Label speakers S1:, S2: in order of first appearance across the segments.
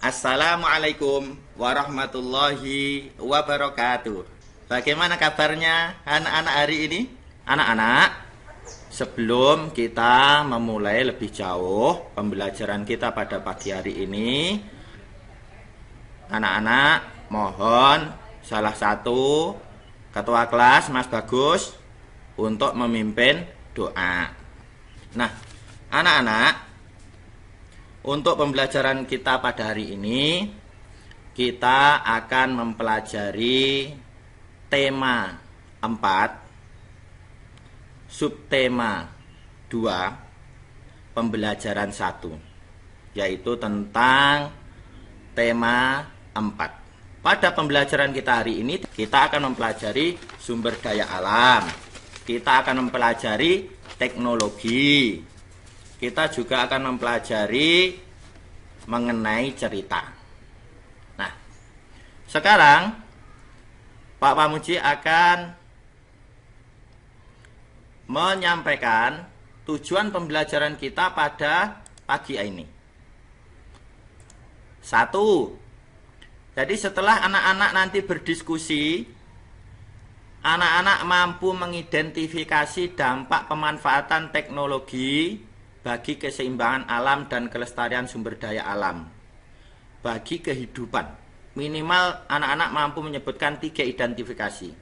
S1: Assalamualaikum warahmatullahi wabarakatuh. Bagaimana kabarnya anak-anak hari ini? Anak-anak, sebelum kita memulai lebih jauh pembelajaran kita pada pagi hari ini, anak-anak mohon salah satu ketua kelas Mas Bagus untuk memimpin doa. Nah, anak-anak, untuk pembelajaran kita pada hari ini, kita akan mempelajari tema 4, subtema 2, pembelajaran 1, yaitu tentang tema 4. Pada pembelajaran kita hari ini, kita akan mempelajari sumber daya alam. Kita akan mempelajari teknologi. Kita juga akan mempelajari mengenai cerita. Nah, sekarang Pak Pamuji akan menyampaikan tujuan pembelajaran kita pada pagi ini. 1. Jadi setelah anak-anak nanti berdiskusi, anak-anak mampu mengidentifikasi dampak pemanfaatan teknologi bagi keseimbangan alam dan kelestarian sumber daya alam, bagi kehidupan. Minimal anak-anak mampu menyebutkan 3 identifikasi.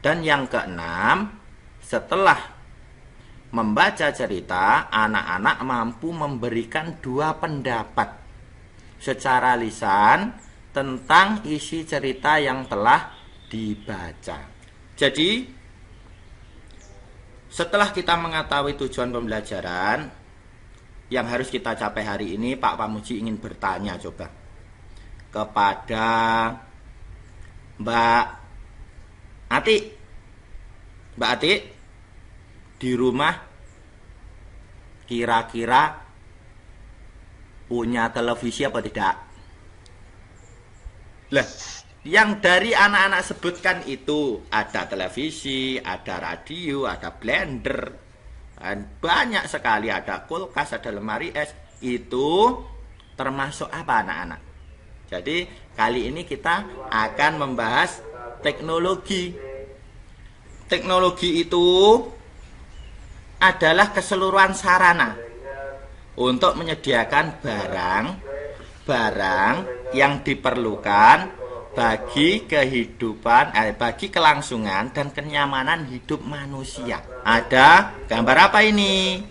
S1: Dan yang keenam, setelah membaca cerita, anak-anak mampu memberikan 2 pendapat secara lisan tentang isi cerita yang telah dibaca. Jadi, setelah kita mengetahui tujuan pembelajaran yang harus kita capai hari ini, Pak Pamuji ingin bertanya coba kepada Mbak Ati. Mbak Ati, di rumah kira-kira punya televisi apa tidak? Lah, yang dari anak-anak sebutkan itu ada televisi, ada radio, ada blender, dan banyak sekali, ada kulkas, ada lemari es. Itu termasuk apa anak-anak? Jadi kali ini kita akan membahas teknologi. Teknologi itu adalah keseluruhan sarana untuk menyediakan barang yang diperlukan bagi kehidupan, bagi kelangsungan dan kenyamanan hidup manusia. Ada gambar apa ini?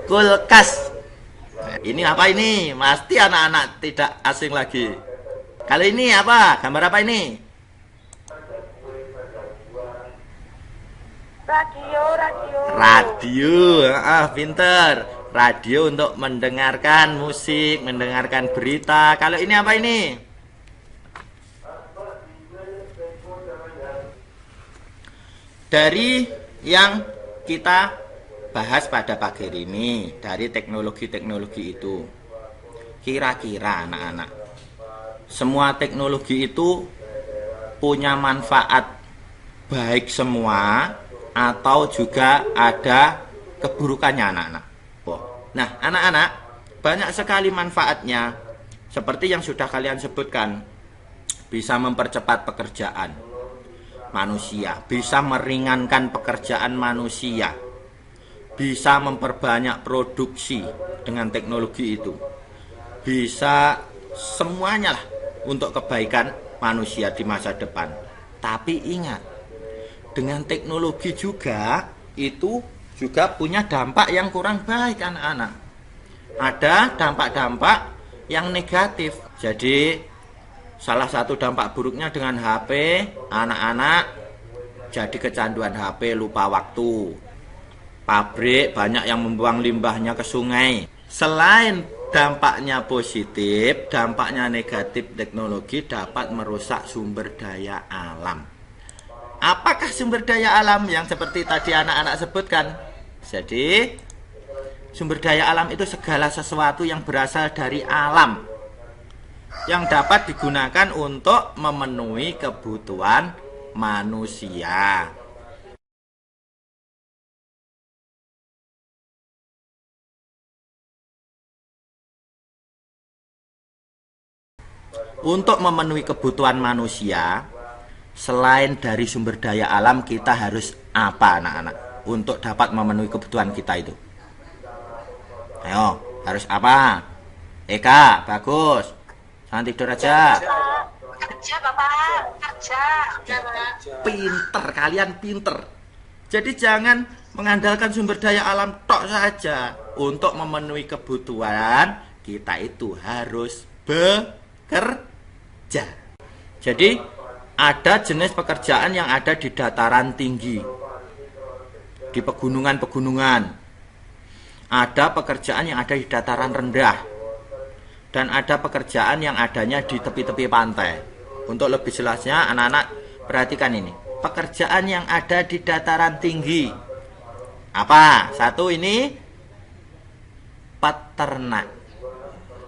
S1: Kulkas. Ini apa ini? Pasti anak-anak tidak asing lagi. Kali ini apa? Gambar apa ini? Radio. Pinter. Radio untuk mendengarkan musik, mendengarkan berita. Kalau ini apa ini? Dari yang kita bahas pada pagi ini, dari teknologi-teknologi itu, kira-kira anak-anak, semua teknologi itu punya manfaat baik semua atau juga ada keburukannya anak-anak? Nah, anak-anak, banyak sekali manfaatnya. Seperti yang sudah kalian sebutkan, bisa mempercepat pekerjaan manusia, bisa meringankan pekerjaan manusia, bisa memperbanyak produksi dengan teknologi itu, bisa semuanya lah untuk kebaikan manusia di masa depan. Tapi ingat, dengan teknologi juga itu juga punya dampak yang kurang baik anak-anak. Ada dampak-dampak yang negatif. Jadi salah satu dampak buruknya dengan HP, anak-anak jadi kecanduan HP, lupa waktu. Pabrik banyak yang membuang limbahnya ke sungai. Selain dampaknya positif, dampaknya negatif teknologi dapat merusak sumber daya alam. Apakah sumber daya alam yang seperti tadi anak-anak sebutkan? Jadi, sumber daya alam itu segala sesuatu yang berasal dari alam, yang dapat digunakan untuk memenuhi kebutuhan manusia. Untuk memenuhi kebutuhan manusia, selain dari sumber daya alam, kita harus apa anak-anak? Untuk dapat memenuhi kebutuhan kita itu. Ayo, harus apa? Eka, bagus. Jangan tidur aja.
S2: Kerja Bapak, kerja.
S1: Pinter, kalian pinter. Jadi jangan mengandalkan sumber daya alam tok saja. Untuk memenuhi kebutuhan, kita itu harus bekerja. Jadi ada jenis pekerjaan yang ada di dataran tinggi, di pegunungan-pegunungan. Ada pekerjaan yang ada di dataran rendah, dan ada pekerjaan yang adanya di tepi-tepi pantai. Untuk lebih jelasnya, anak-anak perhatikan ini. Pekerjaan yang ada di dataran tinggi. Apa? Satu ini peternak.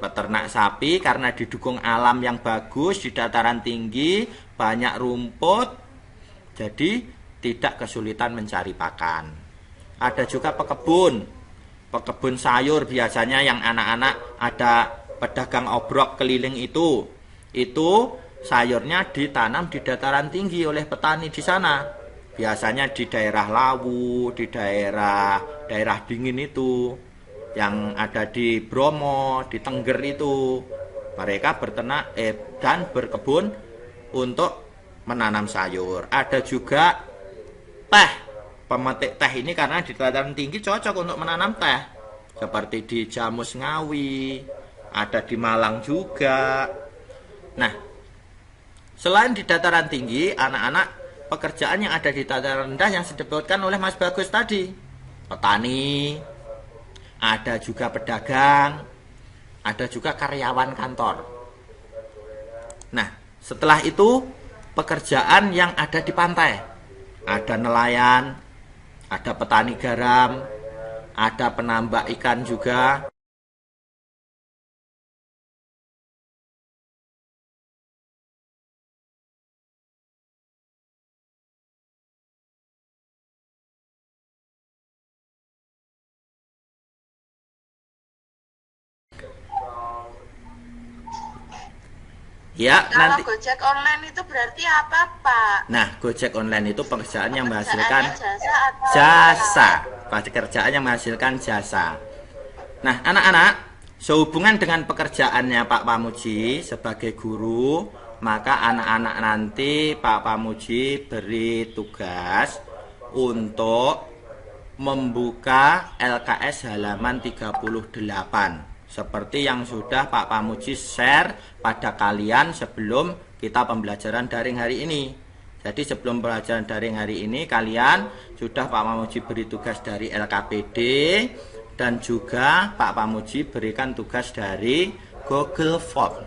S1: Peternak sapi karena didukung alam yang bagus di dataran tinggi, banyak rumput, jadi tidak kesulitan mencari pakan. Ada juga pekebun. Pekebun sayur biasanya yang anak-anak ada pedagang obrok keliling itu sayurnya ditanam di dataran tinggi oleh petani di sana. Biasanya di daerah Lawu, di daerah dingin itu, yang ada di Bromo, di Tengger itu. Mereka berternak dan berkebun untuk menanam sayur. Ada juga teh. Pemetik teh ini karena di dataran tinggi cocok untuk menanam teh. Seperti di Jamus Ngawi, ada di Malang juga. Nah, selain di dataran tinggi, anak-anak, pekerjaan yang ada di dataran rendah yang disebutkan oleh Mas Bagus tadi. Petani, ada juga pedagang, ada juga karyawan kantor. Nah, setelah itu pekerjaan yang ada di pantai. Ada nelayan, ada petani garam, ada penambak ikan juga. Ya,
S2: Kalau
S1: nanti.
S2: Gojek online itu berarti apa, Pak?
S1: Nah, Gojek online itu pekerjaan yang menghasilkan
S2: Jasa atau
S1: jasa. Pekerjaan yang menghasilkan jasa. Nah, anak-anak, sehubungan dengan pekerjaannya Pak Pamuji sebagai guru, maka anak-anak nanti Pak Pamuji beri tugas untuk membuka LKS halaman 38. Seperti yang sudah Pak Pamuji share pada kalian sebelum kita pembelajaran daring hari ini. Jadi sebelum pembelajaran daring hari ini, kalian sudah Pak Pamuji beri tugas dari LKPD, dan juga Pak Pamuji berikan tugas dari Google Form.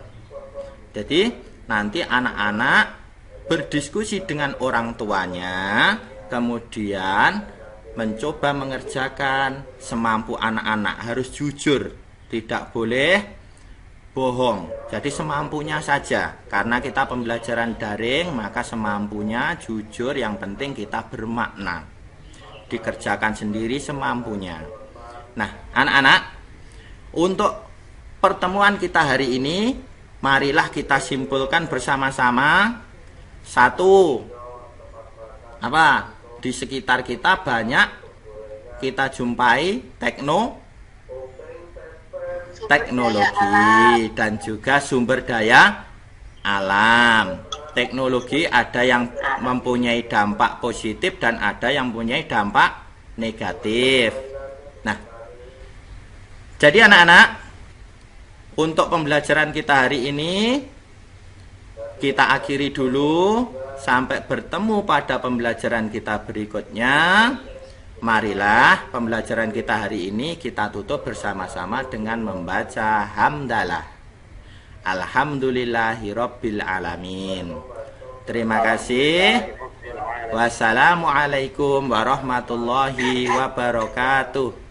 S1: Jadi nanti anak-anak berdiskusi dengan orang tuanya, kemudian mencoba mengerjakan semampu anak-anak. Harus jujur, tidak boleh bohong. Jadi semampunya saja. Karena kita pembelajaran daring, maka semampunya, jujur, yang penting kita bermakna. Dikerjakan sendiri semampunya. Nah, anak-anak, untuk pertemuan kita hari ini, marilah kita simpulkan bersama-sama. Satu, apa? Di sekitar kita banyak kita jumpai teknologi dan juga sumber daya alam. Teknologi ada yang mempunyai dampak positif dan ada yang mempunyai dampak negatif. Nah, jadi anak-anak, untuk pembelajaran kita hari ini kita akhiri dulu. Sampai bertemu pada pembelajaran kita berikutnya. Marilah pembelajaran kita hari ini kita tutup bersama-sama dengan membaca hamdalah. Alhamdulillahirabbil alamin. Terima kasih. Wassalamualaikum warahmatullahi wabarakatuh.